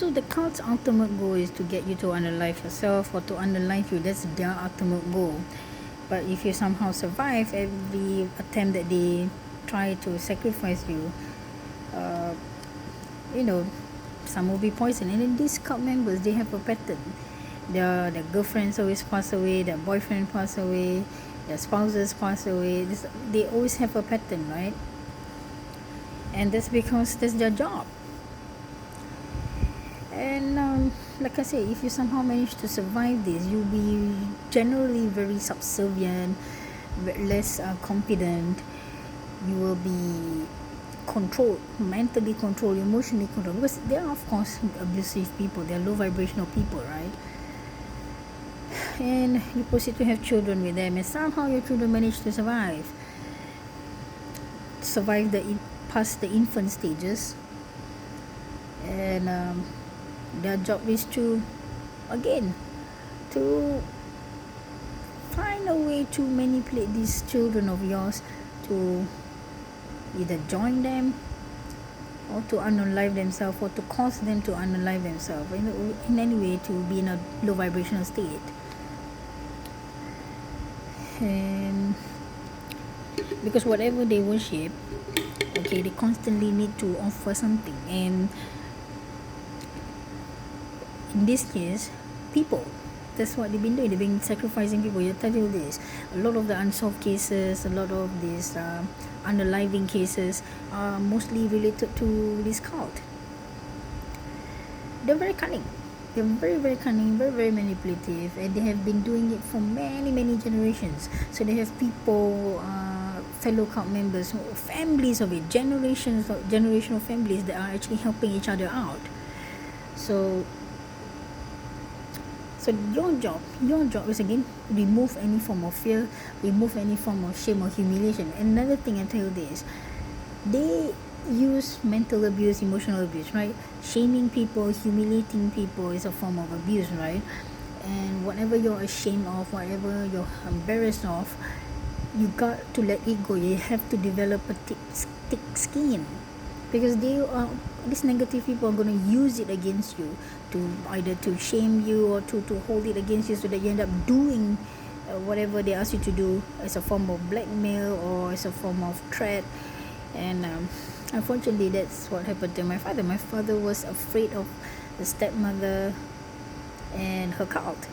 So the cult's ultimate goal is to get you to unalive yourself or to unalive you. That's their ultimate goal. But if you somehow survive every attempt that they try to sacrifice you, uh, you know, some will be poisoned. And then these cult members, they have a pattern. Their girlfriends always pass away, their boyfriend pass away, their spouses pass away. They always have a pattern, right? And that's because that's their job. And like I say, if you somehow manage to survive this, you'll be generally very subservient, less confident. You will be controlled, mentally controlled, emotionally controlled, because they are of course abusive people, they are low vibrational people, right? And you proceed to have children with them, and somehow your children manage to survive past the infant stages. And their job is to, again, to find a way to manipulate these children of yours to either join them or to unalive themselves, or to cause them to unalive themselves in any way, to be in a low vibrational state. And because whatever they worship, okay, they constantly need to offer something. And in this case, people, that's what they've been doing. They've been sacrificing people. You tell you this, a lot of the unsolved cases, a lot of these unaliving cases are mostly related to this cult. They're very cunning. They're very, very cunning, very, very manipulative, and they have been doing it for many, many generations. So they have people, fellow cult members, families of it, generational families that are actually helping each other out. So your job is, again, remove any form of fear, remove any form of shame or humiliation. And another thing I tell you this, they use mental abuse, emotional abuse, right? Shaming people, humiliating people is a form of abuse, right? And whatever you're ashamed of, whatever you're embarrassed of, you got to let it go. You have to develop a thick skin, because these negative people are going to use it against you, to either to shame you or to hold it against you, so that you end up doing whatever they ask you to do as a form of blackmail or as a form of threat. And unfortunately, that's what happened to my father. My father was afraid of the stepmother and her cult,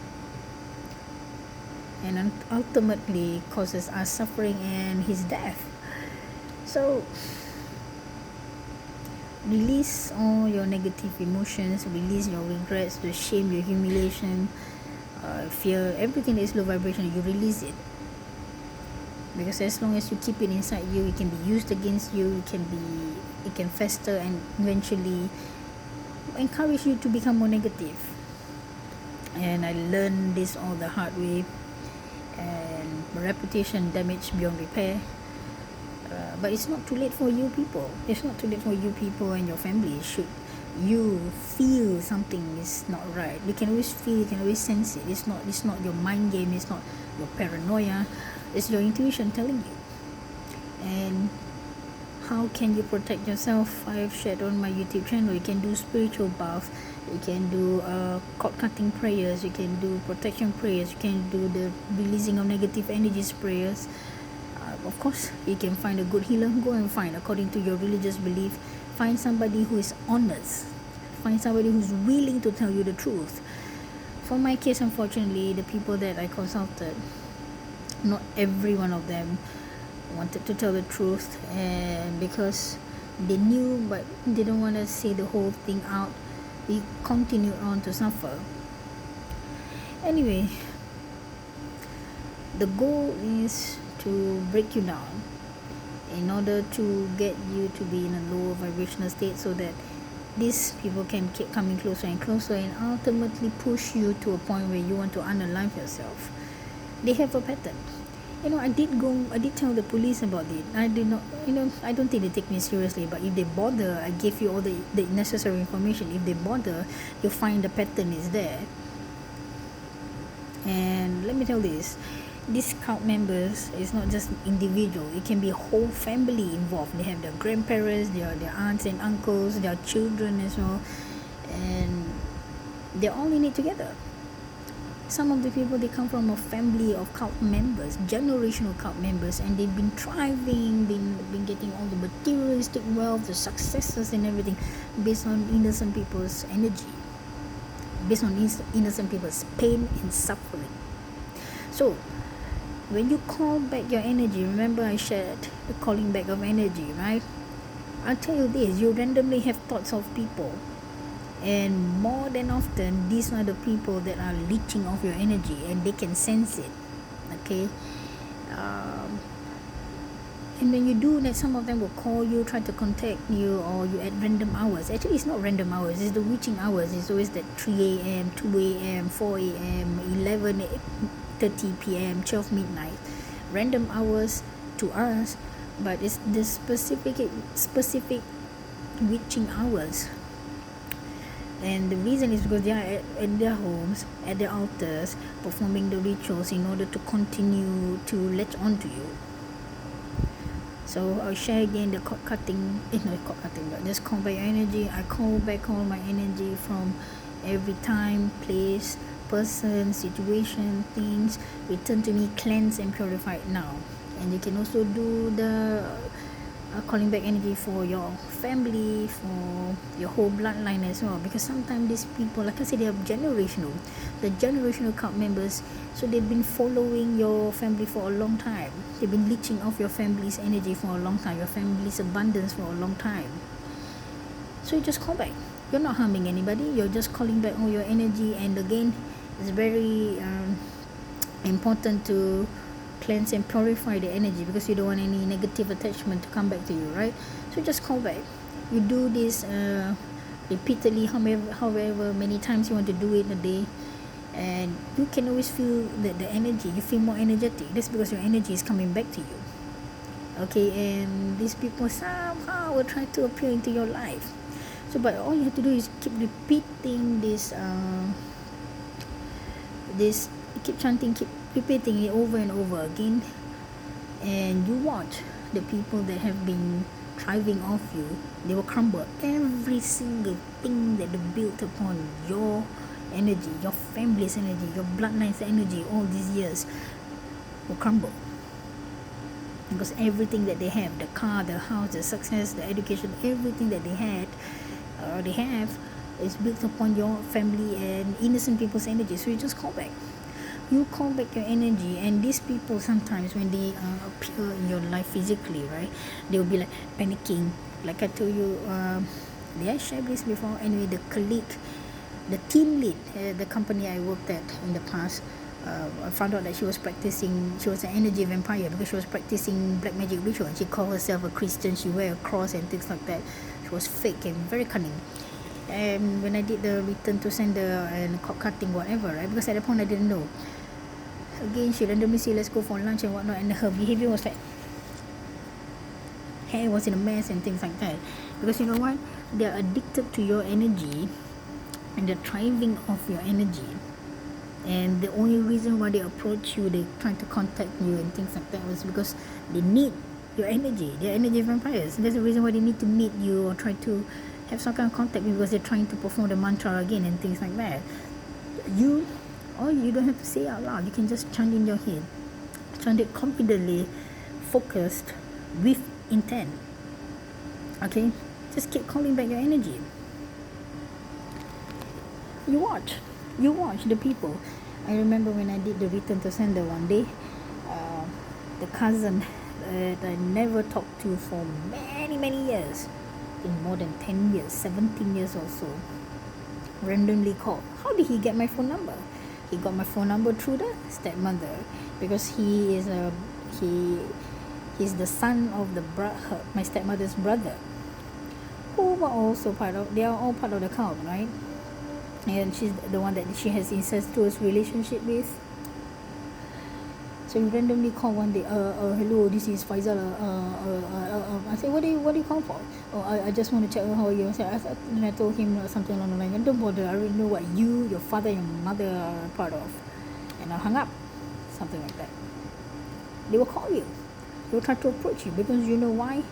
and ultimately causes us suffering and his death. So release all your negative emotions, release your regrets, the shame, your humiliation, fear, everything that is low vibration. You release it, because as long as you keep it inside you, it can be used against you. It can fester and eventually encourage you to become more negative. And I learned this all the hard way, and reputation damage beyond repair. But it's not too late for you people. It's not too late for you people and your family. Should you feel something is not right, you can always feel, you can always sense it. It's not your mind game, it's not your paranoia, it's your intuition telling you. And how can you protect yourself? I've shared on my YouTube channel. You can do spiritual bath, you can do cord cutting prayers, you can do protection prayers, you can do the releasing of negative energies prayers. Of course, you can find a good healer. Go and find, according to your religious belief, find somebody who is honest, find somebody who's willing to tell you the truth. For my case, unfortunately, the people that I consulted, not every one of them wanted to tell the truth, and because they knew but didn't want to say the whole thing out, we continued on to suffer. Anyway, the goal is to break you down in order to get you to be in a lower vibrational state, so that these people can keep coming closer and closer, and ultimately push you to a point where you want to unalive yourself. They have a pattern. I did tell the police about it. I did not, I don't think they take me seriously, but if they bother, I gave you all the necessary information. If they bother, you'll find the pattern is there. And let me tell this, these cult members is not just individual, it can be a whole family involved. They have their grandparents, their aunts and uncles, their children as well. and they're all in it together. Some of the people, they come from a family of cult members, generational cult members, and they've been thriving, been getting all the materialistic wealth, the successes and everything based on innocent people's energy, based on innocent people's pain and suffering. So when you call back your energy, remember I shared the calling back of energy, right? I'll tell you this, you randomly have thoughts of people, and more than often these are the people that are leeching off your energy, and they can sense it. Okay, and when you do that, some of them will call you, try to contact you, or you at random hours. Actually, it's not random hours, it's the witching hours. It's always that 3 a.m, 2 a.m, 4 a.m, 11:30 p.m, 12 midnight, random hours to us, but it's the specific witching hours. And the reason is because they are at their homes, at their altars, performing the rituals in order to continue to latch on to you. So I'll share again the cord cutting, not cord cutting, but just call back your energy. I call back all my energy from every time, place, person, situation, things. Return to me, cleanse and purified now. And you can also do the calling back energy for your family, for your whole bloodline as well, because sometimes these people, like I said, they are generational, the generational cult members. So they've been following your family for a long time, they've been leeching off your family's energy for a long time, your family's abundance for a long time. So you just call back, you're not harming anybody, you're just calling back all your energy. And again, it's very important to cleanse and purify the energy, because you don't want any negative attachment to come back to you, right? So just call back. You do this repeatedly, however many times you want to do it a day, and you can always feel that the energy, you feel more energetic. That's because your energy is coming back to you. Okay, and these people somehow will try to appear into your life. So but all you have to do is keep repeating this keep chanting, keep repeating it over and over again, and you watch the people that have been thriving off you, they will crumble. Every single thing that they built upon your energy, your family's energy, your bloodline's energy, all these years will crumble, because everything that they have, the car, the house, the success, the education, everything that they have is built upon your family and innocent people's energy. So you just call back, you call back your energy. And these people, sometimes when they appear in your life physically, right, they will be like panicking. Like I told you, did I share this before? Anyway, the colleague, the team lead, the company I worked at in the past, I found out that she was an energy vampire, because she was practicing black magic ritual, and she called herself a Christian. She wear a cross and things like that. She was fake and very cunning. And when I did the return to sender and cord cutting, whatever, right, because at that point I didn't know, again, she randomly say let's go for lunch and whatnot, and her behavior was like, hair was in a mess and things like that. Because you know what, they're addicted to your energy, and they're thriving off your energy. And the only reason why they approach you, they trying to contact you and things like that, was because they need your energy. They're energy vampires. That's the reason why they need to meet you or try to have some kind of contact, because they're trying to perform the mantra again and things like that. You don't have to say out loud, you can just chant in your head, chant it confidently, focused, with intent. Okay, just keep calling back your energy. You watch the people. I remember when I did the return to sender one day, the cousin that I never talked to for many years, I think more than 10 years, 17 years or so, randomly called. How did he get my phone number? He got my phone number through the stepmother, because he's the son of my stepmother's brother, who were also they are all part of the cult, right? And she's the one that she has incestuous relationship with. So he randomly called one day, hello, this is Faizal. I said, what do you call for? Oh, I just want to check how you. And I told him something along the line, don't bother, I already know what you, your father, and your mother are part of. And I hung up, something like that. They will call you, they will try to approach you, because you know why?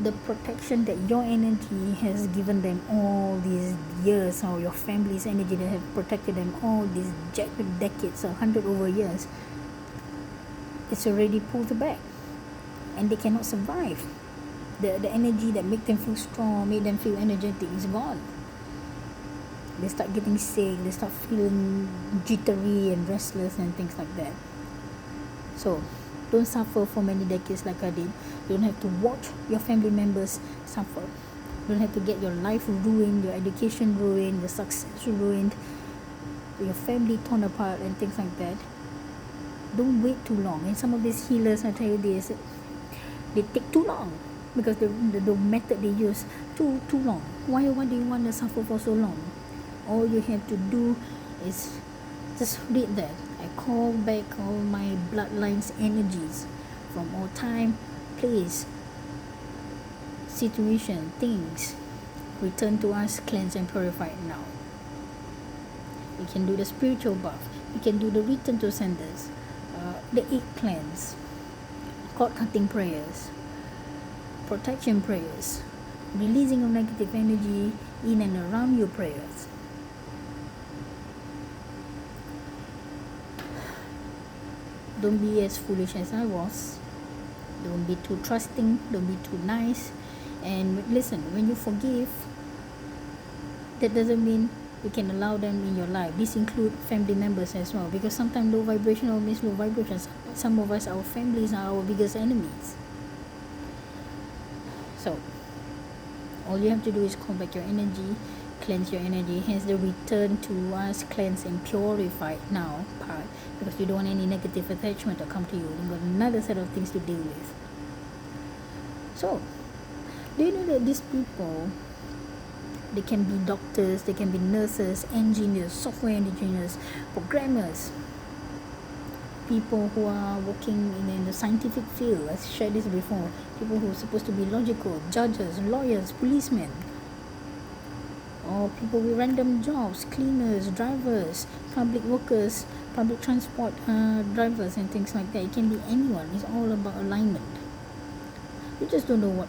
the protection that your energy has given them all these years, or your family's energy that have protected them all these decades or 100 over years, it's already pulled back, and they cannot survive. The energy that made them feel strong, made them feel energetic, is gone. They start getting sick, they start feeling jittery and restless and things like that. So don't suffer for many decades like I did. You don't have to watch your family members suffer. You don't have to get your life ruined, your education ruined, your success ruined, your family torn apart and things like that. Don't wait too long. And some of these healers, I tell you this, they take too long, because the method they use too long. Why do you want to suffer for so long? All you have to do is just read that. I call back all my bloodlines energies from all time, place, situation, things. Return to us, cleanse and purify now. You can do the spiritual buff. You can do the return to senders, the egg cleanse, cord cutting prayers, protection prayers, releasing of negative energy in and around your prayers. Don't be as foolish as I was. Don't be too trusting. Don't be too nice. And listen, when you forgive, that doesn't mean you can allow them in your life. This includes family members as well, because sometimes low vibrational means low vibrations. Some of us, our families are our biggest enemies. So all you have to do is call back your energy, cleanse your energy, hence the return to us, cleanse and purify now part, because you don't want any negative attachment to come to you. You've got another set of things to deal with. So do you know that these people, they can be doctors, they can be nurses, engineers, software engineers, programmers, people who are working in the scientific field. I've shared this before. People who are supposed to be logical, judges, lawyers, policemen, or people with random jobs, cleaners, drivers, public workers, public transport drivers and things like that. It can be anyone. It's all about alignment. You just don't know what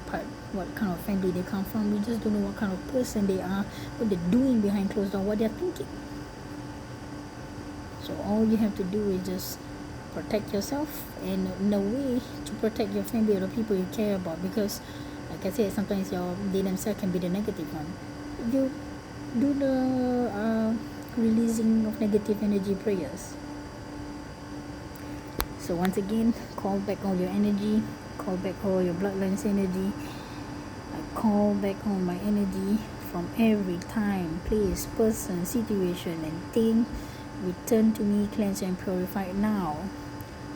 kind of family they come from. You just don't know what kind of person they are, what they're doing behind closed doors, what they're thinking. So all you have to do is just protect yourself, and in a way to protect your family or the people you care about, because like I said, sometimes they themselves can be the negative one. You do the releasing of negative energy prayers. So once again, call back all your energy, call back all your bloodlines energy. I call back all my energy from every time, place, person, situation and thing. Return to me, cleanse and purify now.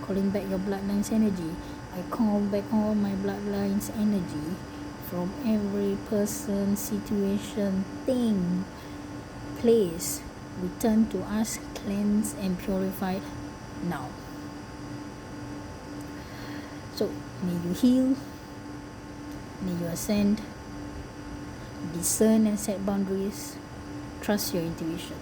Calling back your bloodlines energy. I call back all my bloodlines energy from every person, situation, thing, place. Return to us, cleanse and purify now. So may you heal, may you ascend, discern and set boundaries, trust your intuition.